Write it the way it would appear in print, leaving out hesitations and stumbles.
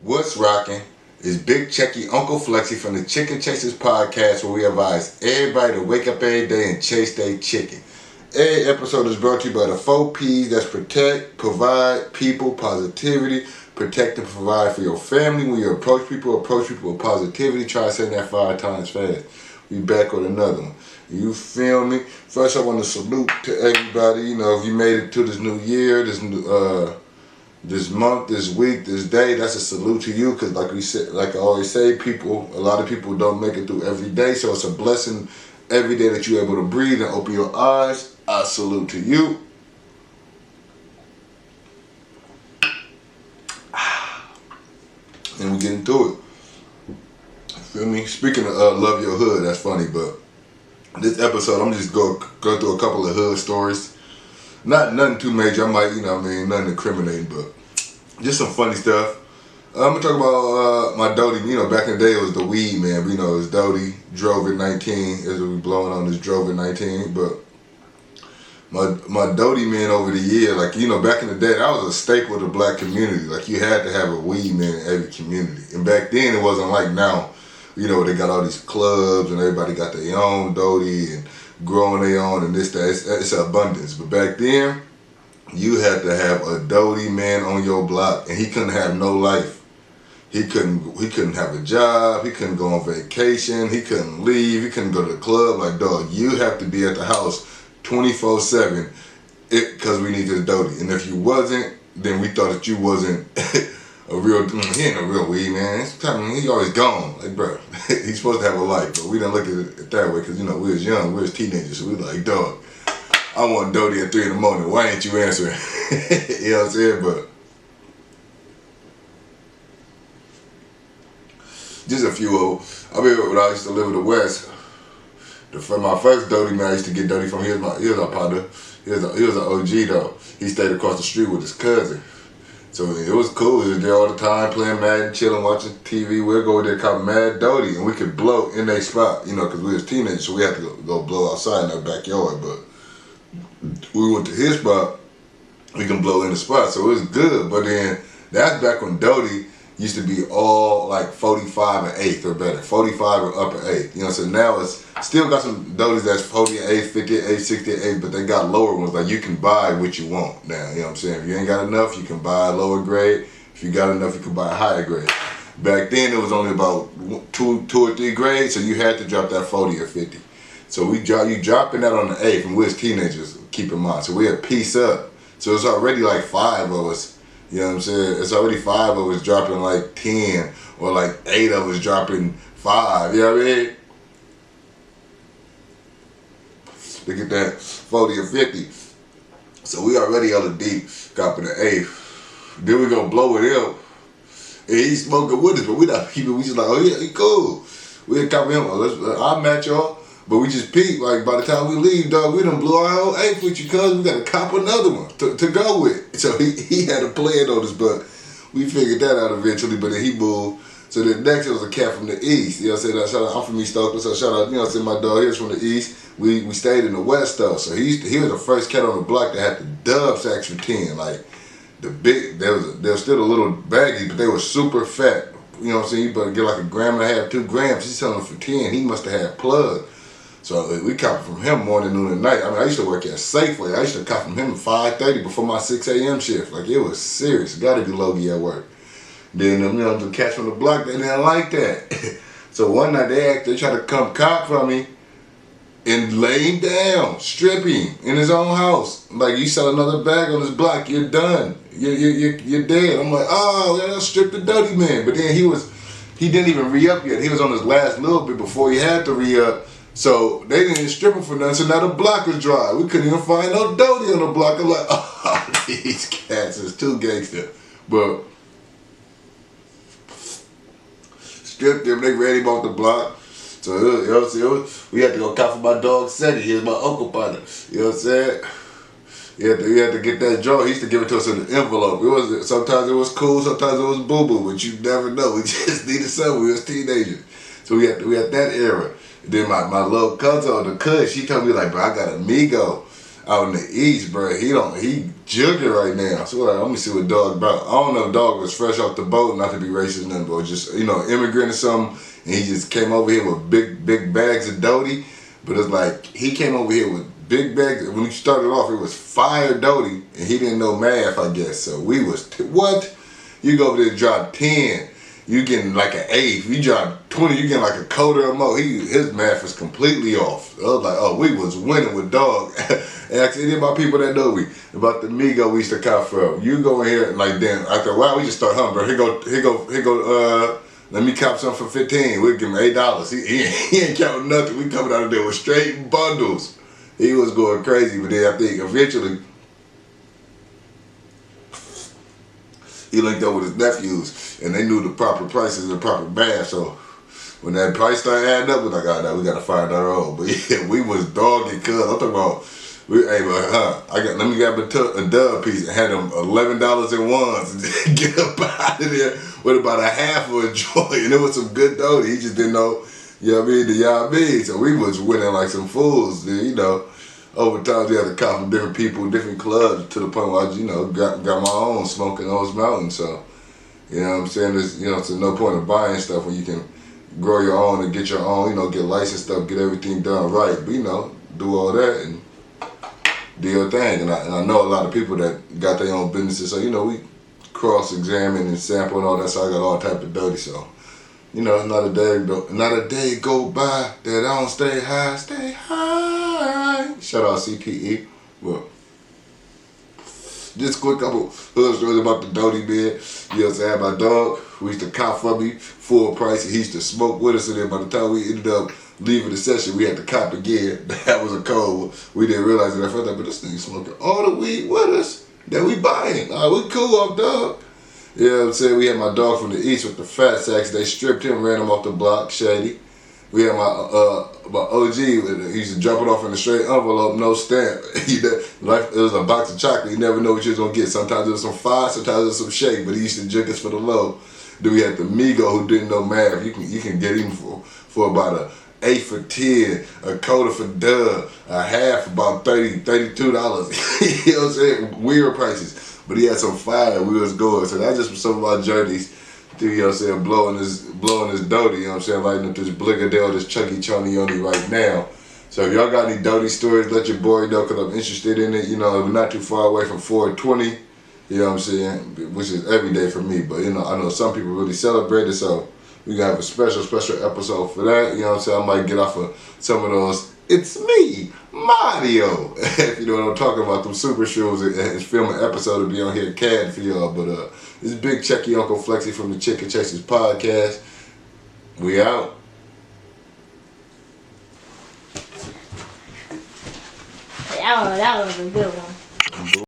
What's rocking? It's Big Checky, Uncle Flexy from the Chicken Chasers podcast, where we advise everybody to wake up every day and chase their chicken. Every episode is brought to you by the 4 P's. That's protect, provide, people, positivity. Protect and provide for your family. When you approach people with positivity. Try saying that 5 times fast. We back with another one. You feel me? First, I want to salute to everybody. You know, if you made it to this new year, this month, this week, this day, that's a salute to you. Because like we said, like I always say, a lot of people don't make it through every day. So it's a blessing every day that you're able to breathe and open your eyes. I salute to you. And we get into it. You feel me? Speaking of love your hood, that's funny, but this episode I'm just go through a couple of hood stories. Nothing too major. I might, nothing incriminating, but just some funny stuff. I'm gonna talk about my Doty. Back in the day it was the weedman. It was Doty, drove at 19, as we blowing on this drove at 19, but my Doty man over the year, back in the day, that was a staple of the black community. Like, you had to have a weed man in every community. And back then, it wasn't like now, they got all these clubs and everybody got their own Doty and growing their own and this, that. It's abundance. But back then, you had to have a Doty man on your block, and he couldn't have no life. He couldn't have a job. He couldn't go on vacation. He couldn't leave. He couldn't go to the club. Like, dog, you have to be at the house 24/7, because we need this Doty. And if you wasn't, then we thought that you wasn't a real, he ain't a real weed man. He always gone. Like, bro, he's supposed to have a life, but we didn't look at it that way, because we was young, we was teenagers, so we like, dog, I want Doty at 3 in the morning. Why ain't you answering? You know what I'm saying? But just a few of, I remember when I used to live in the West. My first Doty man I used to get Doty from, he was our partner. He was an OG though. He stayed across the street with his cousin. So it was cool. He was there all the time playing Madden, chilling, watching TV. We'd go there called Mad Doty, and we could blow in their spot, because we was teenagers, so we had to go blow outside in our backyard. But we went to his spot, we can blow in the spot, so it was good. But then that's back when Doty used to be all like 45 and 8th or better, 45 or upper 8th. So now it's still got some Doties that's 40 and 8th, 50 and 8th, 60 and 8th, but they got lower ones. Like, you can buy what you want now. You know what I'm saying? If you ain't got enough, you can buy a lower grade. If you got enough, you can buy a higher grade. Back then, it was only about two or three grades, so you had to drop that 40 or 50. So you dropping that on the 8th, and we was teenagers, keep in mind. So we had piece up. So it's already like 5 of us. You know what I'm saying? It's already 5 of us dropping like 10, or like 8 of us dropping 5. You know what I mean? Look at that, 40 or 50. So we already on the deep, dropping the 8th. Then we gonna blow it up. And he's smoking with us, but we not keeping. We just like, oh yeah, he cool. We ain't copy him. I'll match y'all. But we just peep, like, by the time we leave, dog, we done blew our whole 8th with you, cuz we got to cop another one to go with. So he had a plan on us, but we figured that out eventually, but then he moved. So then next it was a cat from the East. You know what I'm saying? Shout out, I'm from East Oakland, so shout out, my dog here's from the East. We stayed in the West, though. So he was the first cat on the block that had the dub sacks for 10. Like, the big, they was still a little baggy, but they were super fat. You know what I'm saying? You better get like 1.5 grams, 2 grams. He's selling for 10. He must have had plug. So we cop from him morning, noon, and night. I used to work at Safeway. I used to cop from him at 5:30 before my 6 a.m. shift. Like, it was serious. Got to be low-key at work. Then, the cats from the block, they didn't like that. So one night they tried to come cop from me and lay him down, strip him in his own house. Like, you sell another bag on this block, you're done. You're dead. I'm like, oh, yeah, strip the Doty man. But then he didn't even re-up yet. He was on his last little bit before he had to re-up. So they didn't even strip him for nothing, so now the block was dry. We couldn't even find no Doty on the block. I'm like, oh, these cats is too gangster. But stripped him, they ran him off the block. So we had to go cop for my dog Checky. He was my uncle partner. You know what I'm saying? You had to get that joint. He used to give it to us in an envelope. Sometimes it was cool, sometimes it was boo-boo, but you never know. We just needed something. We was teenagers. So we had that era. Then my little cousin, the cuz, she told me, like, bro, I got a Migo. out in the East, bro. He jugging right now. So like, let me see what dog about. I don't know if dog was fresh off the boat, not to be racist or nothing, but just, you know, immigrant or something, and he just came over here with big bags of Doty. But it's like, he came over here with big bags. When he started off, it was fire Doty, and he didn't know math, I guess. So we was, what? You go over there and drop 10, you getting like an 8. You drop 20, you getting like a quarter or more. His math was completely off. I was like, oh, we was winning with dog. Ask any of my people that know me about the Migo we used to cop from. You go in here and like, then after a while, we just start humming, bro. Here go, let me cop something for 15. We'll give him $8. He ain't counting nothing. We coming out of there with straight bundles. He was going crazy, but then I think eventually he linked up with his nephews, and they knew the proper prices and the proper bath. So when that price started adding up, we was like, oh, no, we gotta find our own. But yeah, we was dogging cuz. I'm talking about, let me grab a dub piece and had them $11 in ones and get up out of there with about a half of a joint. And it was some good Doty. He just didn't know, you know what I mean, the y'all mean. So we was winning like some fools, you know. Over time, we had to cop from different people, different clubs, to the point where I, you know, got my own smoking those mountains. So, you know what I'm saying? There's, you know, it's no point of buying stuff when you can grow your own and get your own, you know, get licensed stuff, get everything done right. But, you know, do all that and do your thing. And I know a lot of people that got their own businesses. So, you know, we cross-examine and sample and all that. So I got all type of Doty. So, you know, not a day go by that I don't stay high, stay high. Shout out CPE. Well, just quick couple hood stories about the Doty man. You know what I'm saying? My dog, who used to cop for me full price, and he used to smoke with us, and then by the time we ended up leaving the session, we had to cop again. That was a code. We didn't realize it at first, but this nigga smoking all the weed with us that we buying. We cool off, dog. You know what I'm saying? We had my dog from the East with the fat sacks. They stripped him, ran him off the block, Shady. We had my OG, he used to drop it off in a straight envelope, no stamp. It was a box of chocolate, you never know what you was gonna get. Sometimes it was some fire, sometimes it was some shake, but he used to drink us for the low. Then we had the Migo who didn't know math. You can get him for about a 8 for 10, a quarter for dub, a half about $32. You know what I'm saying? Weird prices. But he had some fire, we was going. So that's just some of our journeys. You know what I'm saying, blowing his Doty, you know what I'm saying, lighting up this Bligadell, this Checky Chonioni right now. So if y'all got any Doty stories, let your boy know, because I'm interested in it. You know, we're not too far away from 420, you know what I'm saying, which is every day for me. But, you know, I know some people really celebrate it, so we got to have a special episode for that. You know what I'm saying, I might get off of some of those, it's me, Mario. If you know what I'm talking about, them super shows and film an episode to be on here CAD for y'all. But this is Big Checky Uncle Flexy from the Chicken Chasers podcast. We out. That was a good one.